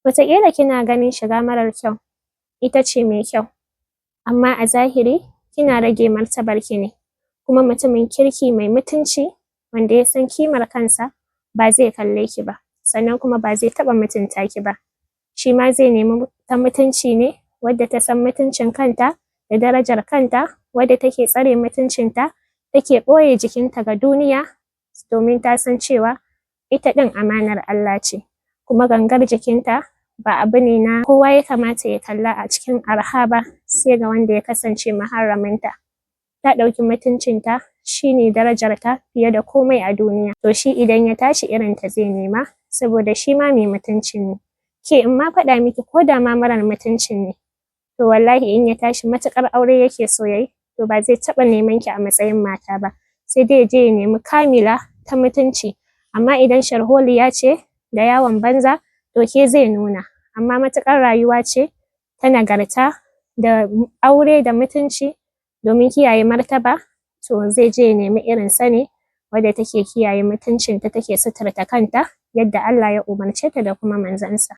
Wataƙila kina ganin shiga marar kyau ita ce mai kyau, amma a zahiri kina rage martabarki ne, kuma mutumin kirki mai mutunci wanda ya san kimar kansa ba zai kalle ki ba, sannan kuma ba zai taɓa mutunta ki ba. Shi ma zai nemi ta mutunci ne wadda ta san mutuncin kanta da darajar kanta, wadda take tsare mutuncinta, take ɓoye jikinta ga duniya domin ta san cewa ita ɗin amanar Allah ce, kuma gangar jikinta ba abu ne na kowa ya kamata ya kalla a cikin arha ba, sai ga wanda ya kasance muharraminta. Ta ɗauki mutuncinta shi ne darajarta fiye da komai a duniya. To shi idan ya tashi irinta zai nema, saboda shi ma mai mutuncin ne. Ke in ma faɗa miki ko da ma marar mutuncin ne, to wallahi in ya tashi matuƙar aure yake so yayi, to ba zai taɓa neman ki a matsayin mata ba, sai dai ya je ya nemi kamila ta mutunci. Amma idan sharholiya ce da yawon banza, to ke zai nuna. Amma matuƙar rayuwa ce ta nagarta da aure da mutunci domin kiyaye martaba, to zai je ya nemi irin sa ne wadda take kiyaye mutuncinta, take suturta kanta yadda Allah ya umarce ta da kuma manzansa.